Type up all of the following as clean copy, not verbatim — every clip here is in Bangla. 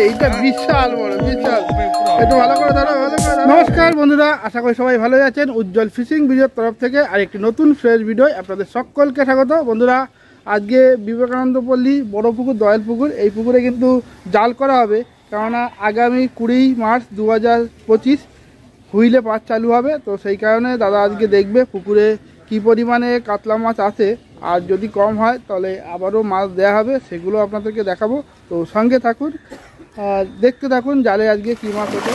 এইটা বিশাল বড়, বিশাল। একটু ভালো করে ধরো, ভালো করে ধরো। নমস্কার বন্ধুরা, আশা করি সবাই ভালো আছেন। উজ্জ্বল ফিশিং ভিডিওর তরফ থেকে আরেকটি নতুন ফ্রেশ ভিডিও আপনাদের সকলকে স্বাগত। বন্ধুরা, আজকে বিবেকানন্দ পল্লী বড় পুকুর, দয়াল পুকুর, এই পুকুরে কিন্তু জাল করা হবে। কেননা আগামী 20 মার্চ 2025 হুইলে পাস চালু হবে। তো সেই কারণে দাদা আজকে দেখবে পুকুরে কি পরিমাণে কাতলা মাছ আছে, আর যদি কম হয় তাহলে আবারও মাছ দেওয়া হবে, সেগুলো আপনাদেরকে দেখাবো। তো সঙ্গে থাকুন আর দেখতে থাকুন জালে আজকে কী মাছ হতো।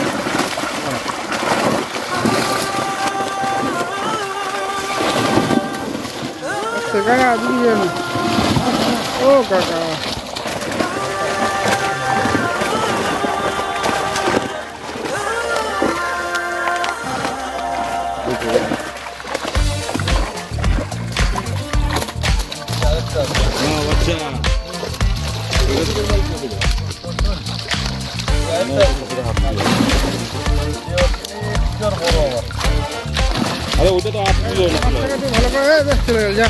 কাকা আজকে ও কাকা আরে ওটা তো 8 কিলো ভালো করে চলে গেল। যা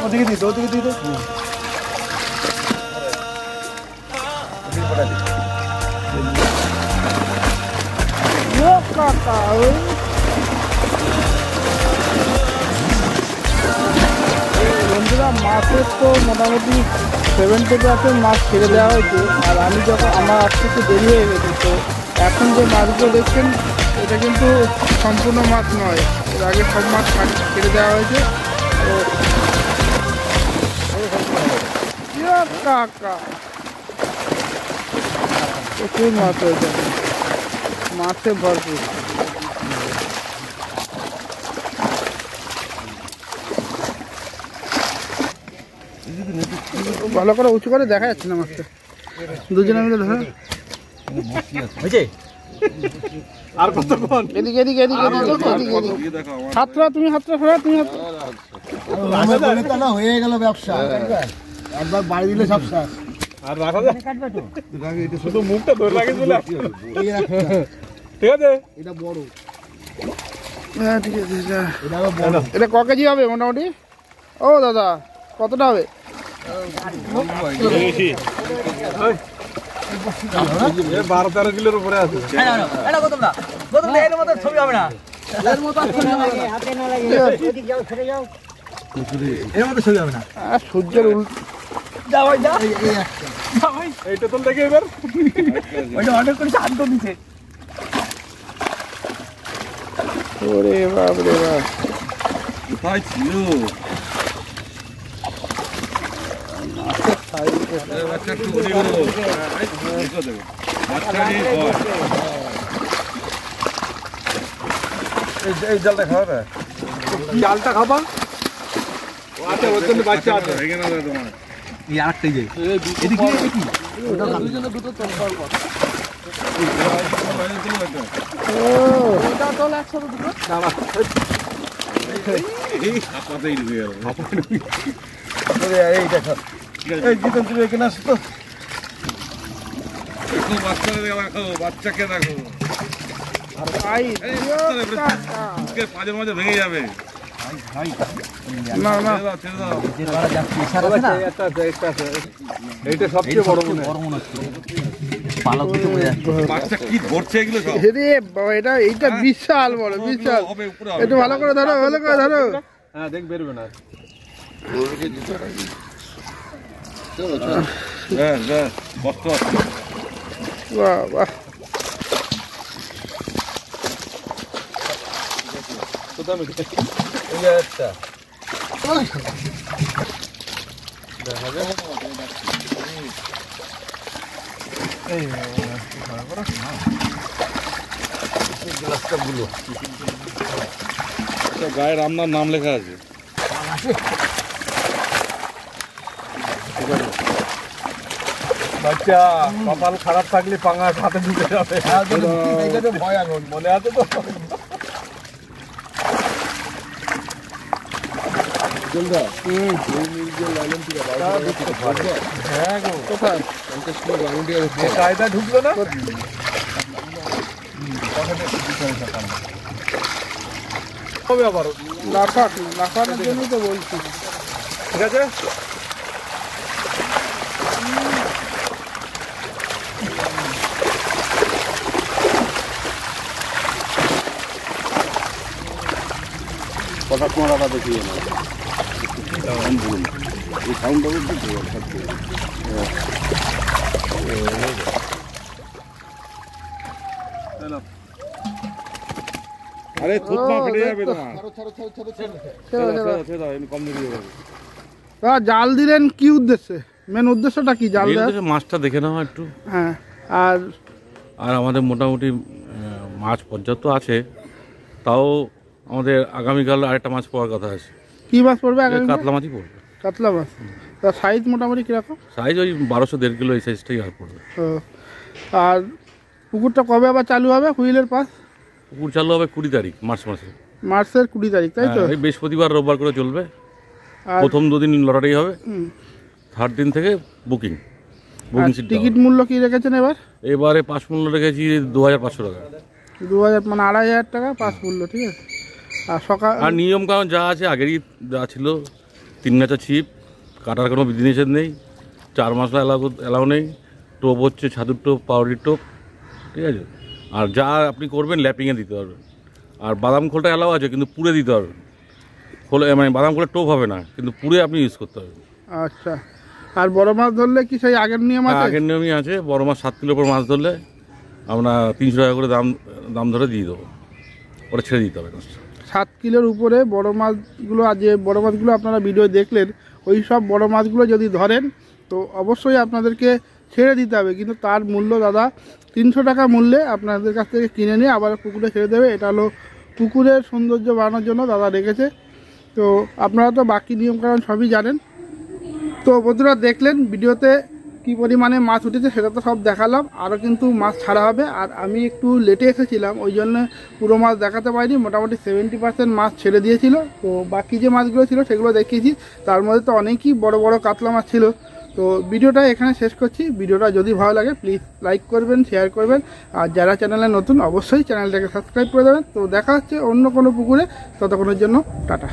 ওদিকে দিই তো, ওদিকে দিই তো। বন্ধুরা, মাছের তো মোটামুটি 70% মাছ ছেড়ে দেওয়া হয়েছে। আর আমি যখন আমার আসতে একটু দেরি হয়ে গেছে, তো এখন যে মাছগুলো দেখছেন এটা কিন্তু সম্পূর্ণ মাছ নয়, এর আগে সব মাছ ছেড়ে দেওয়া হয়েছে। তো কাকা প্রচুর মাছ হয়েছে, মাছে ভরপুর। ভালো করে উঁচু করে দেখা যাচ্ছে না মাছটা, দুজনে মিলে ধরো। আর কতক্ষণ? এদিকে এদিকে এদিকে হাতটা, তুমি হাতটা ফেরা, তুমি না হয়ে গেল ব্যবসা, একবার বাড়ি দিলে সব শেষ। আর রাখা যায় শুধু মুখটা ধরে রাখে চলে ঠিক আছে। এটা বড়, হ্যাঁ ঠিক আছে। এটা ক কেজি হবে মোটামুটি? ও দাদা কতটা হবে? 12-13 কিলোর উপরে আছে। ছবি হবে না, এর মধ্যে ছবি হবে না। সূর্যের এইটা তো দেখে এবার ওইটা অনেক করে শান্ত দিছে। ওরে বাপ রে বাপ, কোথায় ছিল বাচ্চা? একটু বলি করবো বাচ্চা নিয়ে এই জালটা খাওয়া, জালটা খাবা আছে, ওর জন্য বাচ্চা আছে। ভেঙে না তোমার এই আরেকটাই যে এদিকে কি দুজনে দুটো তরকার কর। ওটা তো একসাথে দুটো দাঁড়া, এই হাতটাই ঢুকে গেল। এই দেখো, এই জিতন তুমি এখানে আসো তো। দেখো বাচ্চাকে দেখো, বাচ্চাকে দেখো, আর ভাই মাঝে মাঝে ভেঙে যাবে। না না ছেড়ে দাও। এইটা সবচেয়ে বড় মনে হচ্ছে। বাচ্চা কি ধরছে এগুলো সব? রে বাবা, এইটা বিশাল বড়, বিশাল। একটু ভালো করে ধরো, ভালো করে ধরো। হ্যাঁ দেখ বেরবে না। কষ্ট বাহ বাহ, গায়ে রামনার নাম লেখা আছে। বাচ্চা কপাল খারাপ থাকলে পাঙাশ হাতে ঢুকে যাবে। ভয় এখন মনে আছে তো। হ্যাঁ গো, কোথায়? কায়দা ঢুকলো না। হবে আবার, লাফানোর জন্যই তো বলছি। ঠিক আছে। কথা তোমার দেখিয়ে না এই সাউন্ডটা বুঝতে আরে থুতমা ফেটে যাবে তোমার। ছেড়ে দাও, এমনি কম দিয়ে যাবে। দাদা জাল দিলেন কি উদ্দেশ্যে? মেন উদ্দেশ্যটা কি জাল দেওয়ার? মাছটা দেখে নেওয়া একটু। হ্যাঁ, আর আর আমাদের মোটামুটি মাছ পর্যাপ্ত আছে, তাও আমাদের আগামীকাল আরেকটা মাছ পাওয়ার কথা আছে। কি মাছ পড়বে আগামী? কাতলা মাছই পড়বে। কাতলা মাছ। তার সাইজ মোটামুটি কিরকম? সাইজ ওই 1200-1.5 কিলো এই সাইজটাই আর পড়বে। ও, আর পুকুরটা কবে আবার চালু হবে হুইলের পাস? পুকুর চালু হবে 20 তারিখ মার্চ মাসে। মার্চের 20 তারিখ, তাই তো? এই বৃহস্পতিবার রোববার করে চলবে। আর প্রথম 2 দিন লটারি হবে, থার্ড দিন থেকে বুকিং সিট। টিকিট মূল্য কি রেখেছেন এবার? এবারে পাস মূল্য রেখেছি 2500 টাকা। 2000 মানে 2500 টাকা পাস মূল্য, ঠিক আছে। আর সকাল আর নিয়ম কারণ যা আছে আগেরই যা ছিল, 3 গাছা ছিপ, কাটার কোনো বিধিনিষেধ নেই, 4 মশলা এলাও নেই, টোপ হচ্ছে ছাতুর টোপ, পাউরির টোপ, ঠিক আছে। আর যা আপনি করবেন ল্যাপিংয়ে দিতে পারবেন। আর বাদাম খোলটা এলাও আছে, কিন্তু পুড়ে দিতে পারবেন। খোলে মানে বাদাম খোলের টোপ হবে না, কিন্তু পুড়ে আপনি ইউজ করতে পারবেন। আচ্ছা, আর বড় মাছ ধরলে কি সেই আগের নিয়ম আছে? আগের নিয়মই আছে। বড় মাছ 7 কিলোর উপর মাছ ধরলে আমরা 300 টাকা করে দাম ধরে দিয়ে দেবো, ওটা ছেড়ে দিতে হবে। 7 কিলোর উপরে বড় মাছগুলো, আর যে বড় মাছগুলো আপনারা ভিডিও দেখলেন, ওই সব বড় মাছগুলো যদি ধরেন তো অবশ্যই আপনাদেরকে ছেড়ে দিতে হবে, কিন্তু তার মূল্য দাদা 300 টাকা মূল্যে আপনাদের কাছ থেকে কিনে নিয়ে আবার পুকুরে ছেড়ে দেবে। এটা হলো পুকুরের সৌন্দর্য বাড়ানোর জন্য দাদা রেখেছে। তো আপনারা তো বাকি নিয়মকানুন সবই জানেন। তো বন্ধুরা দেখলেন ভিডিওতে কি পরিমাণে মাছ উঠেছে সেটা তো সব দেখালাম, আরও কিন্তু মাছ ছাড়া হবে। আর আমি একটু লেটে এসেছিলাম, ওই জন্য পুরো মাছ দেখাতে পারিনি। মোটামুটি 70% মাছ ছেড়ে দিয়েছিল। তো বাকি যে মাছগুলো ছিল সেগুলো দেখিয়েছি। তার মধ্যে তো অনেকই বড় বড় কাতলা মাছ ছিল। তো ভিডিওটা এখানে শেষ করছি। ভিডিওটা যদি ভালো লাগে প্লিজ লাইক করবেন, শেয়ার করবেন, আর যারা চ্যানেলে নতুন অবশ্যই চ্যানেলটাকে সাবস্ক্রাইব করে দেবেন। তো দেখা হচ্ছে অন্য কোনো পুকুরে, ততক্ষণের জন্য টাটা।